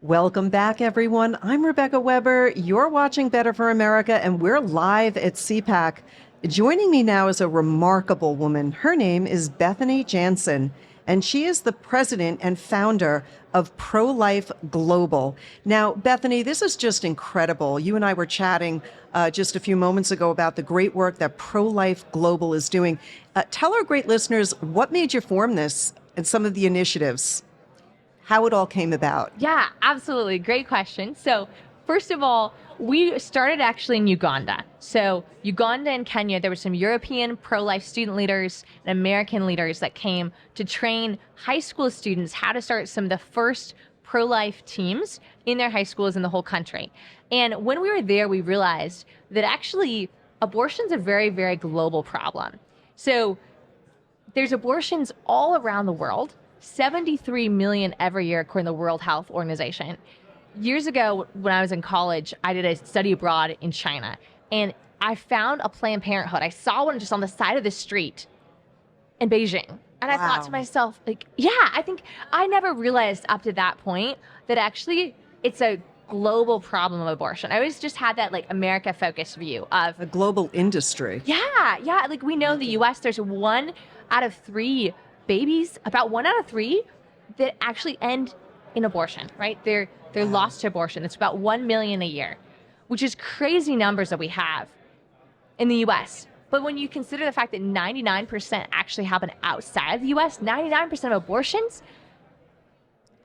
Welcome back, everyone. I'm Rebecca Weber. You're watching Better for America, and we're live at CPAC. Joining me now is a remarkable woman. Her name is Bethany Janzen, and she is the president and founder of Pro-Life Global. Now, Bethany, this is just incredible. You and I were chatting just a few moments ago about the great work that Pro-Life Global is doing. Tell our great listeners what made you form this and some of the initiatives, how it all came about. Yeah, absolutely. Great question. So first of all, we started actually in Uganda. So Uganda and Kenya, there were some European pro-life student leaders and American leaders that came to train high school students how to start some of the first pro-life teams in their high schools in the whole country. And when we were there, we realized that actually abortion's a very, very global problem. So there's abortions all around the world. 73 million every year, according to the World Health Organization. Years ago, when I was in college, I did a study abroad in China, and I found a Planned Parenthood. I saw one just on the side of the street in Beijing. And I thought to myself, I think I never realized up to that point that actually it's a global problem of abortion. I always just had that America-focused view of A global industry. Yeah. We know in the U.S. there's 1 out of 3 babies, about 1 out of 3 that actually end in abortion, right? They're lost to abortion. It's about 1 million a year, which is crazy numbers that we have in the U.S. But when you consider the fact that 99% actually happen outside of the U.S., 99% of abortions,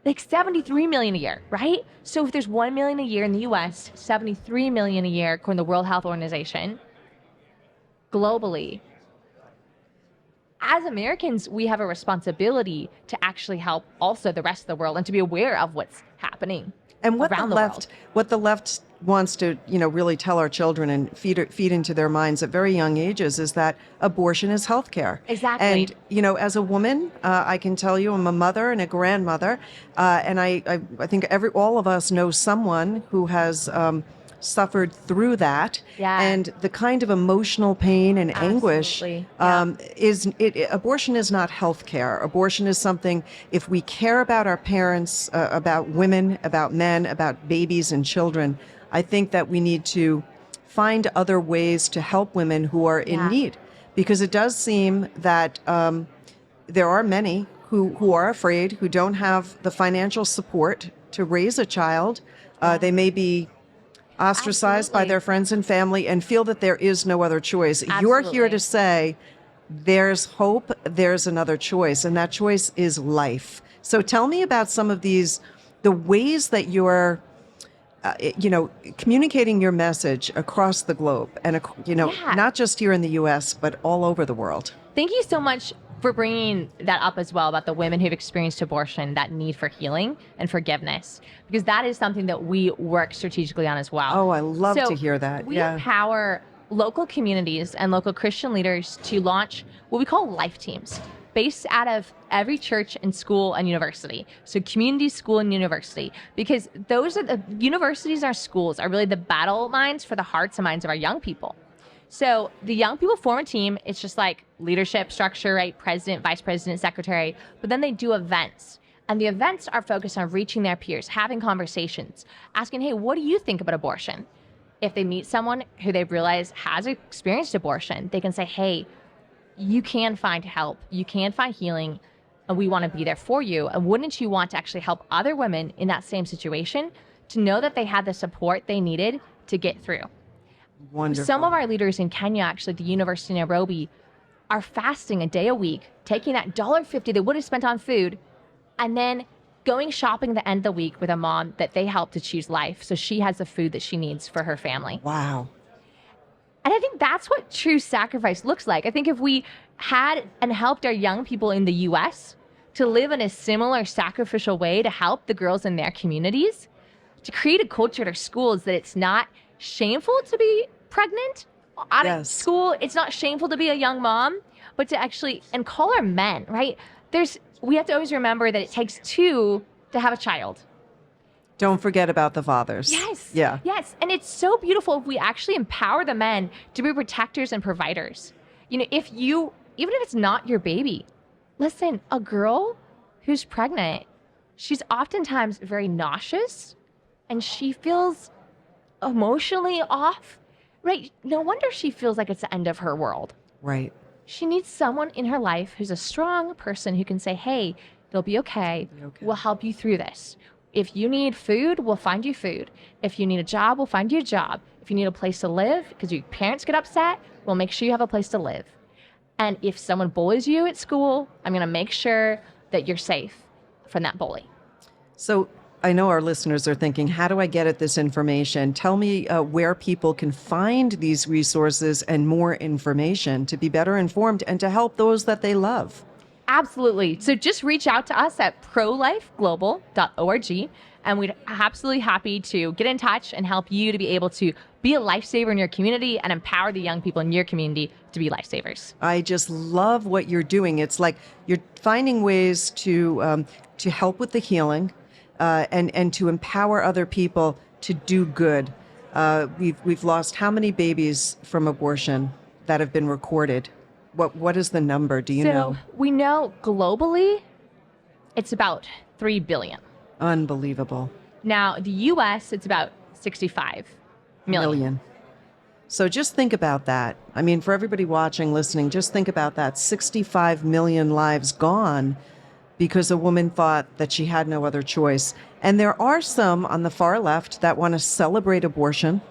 73 million a year, right? So if there's 1 million a year in the U.S., 73 million a year, according to the World Health Organization, globally, as Americans, we have a responsibility to actually help also the rest of the world and to be aware of what's happening And what around the the left, world. what the left wants to, really tell our children and feed into their minds at very young ages is that abortion is healthcare. Exactly. And as a woman, I can tell you, I'm a mother and a grandmother, and I think all of us know someone who has suffered through that. Yeah. And the kind of emotional pain and anguish Absolutely. Yeah. abortion is not health care. Abortion is something, if we care about our parents, about women, about men, about babies and children, I think that we need to find other ways to help women who are in need. Because it does seem that there are many who are afraid, who don't have the financial support to raise a child. They may be ostracized by Absolutely. their friends and family and feel that there is no other choice. You're here Absolutely. to say there's hope, there's another choice, and that choice is life. So tell me about some of the ways that you're, communicating your message across the globe and, Yeah. not just here in the U.S., but all over the world. Thank you so much for bringing that up as well about the women who've experienced abortion, that need for healing and forgiveness, because that is something that we work strategically on as well. Oh, I love So to hear that. We Yeah. empower local communities and local Christian leaders to launch what we call life teams based out of every church and school and university. So community, school, and university, because those are the universities and our schools are really the battle lines for the hearts and minds of our young people. So the young people form a team. It's just like leadership structure, right? President, vice president, secretary. But then they do events. And the events are focused on reaching their peers, having conversations, asking, hey, what do you think about abortion? If they meet someone who they realize has experienced abortion, they can say, hey, you can find help. You can find healing. And we want to be there for you. And wouldn't you want to actually help other women in that same situation to know that they had the support they needed to get through? Wonderful. Some of our leaders in Kenya, actually, at the University of Nairobi, are fasting a day a week, taking that $1.50 they would have spent on food, and then going shopping the end of the week with a mom that they help to choose life so she has the food that she needs for her family. Wow. And I think that's what true sacrifice looks like. I think if we had and helped our young people in the U.S. to live in a similar sacrificial way to help the girls in their communities, to create a culture at our schools that it's not shameful to be pregnant out of school. It's not shameful to be a young mom, but to actually, and call our men, right? We have to always remember that it takes 2 to have a child. Don't forget about the fathers. Yes. Yeah. Yes. And it's so beautiful if we actually empower the men to be protectors and providers. Even if it's not your baby, listen, a girl who's pregnant, she's oftentimes very nauseous and she feels emotionally off, right? No wonder she feels like it's the end of her world. Right. She needs someone in her life who's a strong person who can say, hey, it'll be okay. We'll help you through this. If you need food, we'll find you food. If you need a job, we'll find you a job. If you need a place to live, because your parents get upset, we'll make sure you have a place to live. And if someone bullies you at school, I'm going to make sure that you're safe from that bully. So I know our listeners are thinking, how do I get at this information? Tell me where people can find these resources and more information to be better informed and to help those that they love. Absolutely. So just reach out to us at prolifeglobal.org, and we'd absolutely happy to get in touch and help you to be able to be a lifesaver in your community and empower the young people in your community to be lifesavers. I just love what you're doing. It's like you're finding ways to help with the healing and to empower other people to do good. We've lost how many babies from abortion that have been recorded? What is the number? Do you know? We know globally it's about 3 billion. Unbelievable. Now, the US, it's about 65 million. So just think about that. I mean, for everybody watching, listening, just think about that. 65 million lives gone because a woman thought that she had no other choice. And there are some on the far left that want to celebrate abortion.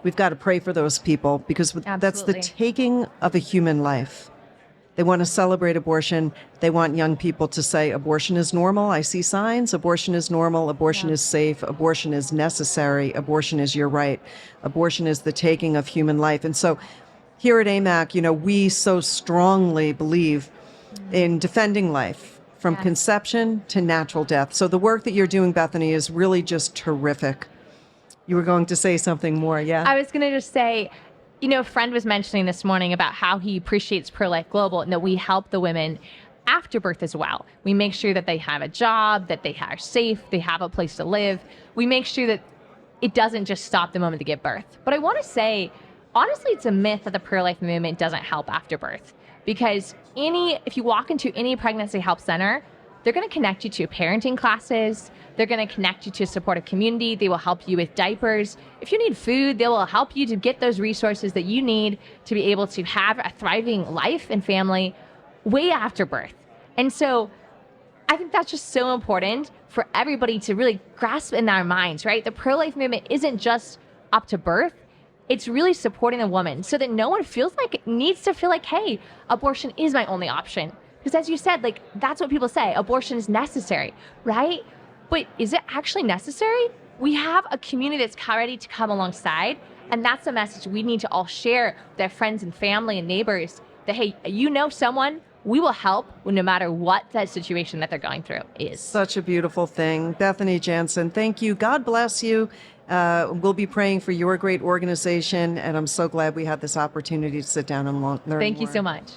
We've got to pray for those people because that's the taking of a human life. They want to celebrate abortion. They want young people to say abortion is normal. I see signs. Abortion is normal. Abortion is safe. Abortion is necessary. Abortion is your right. Abortion is the taking of human life. And so here at AMAC, we so strongly believe in defending life from conception to natural death. So the work that you're doing, Bethany, is really just terrific. You were going to say something more, yeah? I was going to just say, a friend was mentioning this morning about how he appreciates Pro-Life Global and that we help the women after birth as well. We make sure that they have a job, that they are safe, they have a place to live. We make sure that it doesn't just stop the moment to give birth. But I want to say, honestly, it's a myth that the pro-life movement doesn't help after birth. Because if you walk into any pregnancy help center, they're going to connect you to parenting classes. They're going to connect you to a supportive community. They will help you with diapers. If you need food, they will help you to get those resources that you need to be able to have a thriving life and family way after birth. And so I think that's just so important for everybody to really grasp in their minds, right? The pro-life movement isn't just up to birth. It's really supporting the woman so that no one feels like it needs to feel like, hey, abortion is my only option. Because as you said, that's what people say. Abortion is necessary, right? But is it actually necessary? We have a community that's ready to come alongside. And that's the message we need to all share with our friends and family and neighbors that, hey, someone, we will help no matter what that situation that they're going through is. Such a beautiful thing. Bethany Janzen, thank you. God bless you. We'll be praying for your great organization. And I'm so glad we had this opportunity to sit down and learn more. Thank you so much.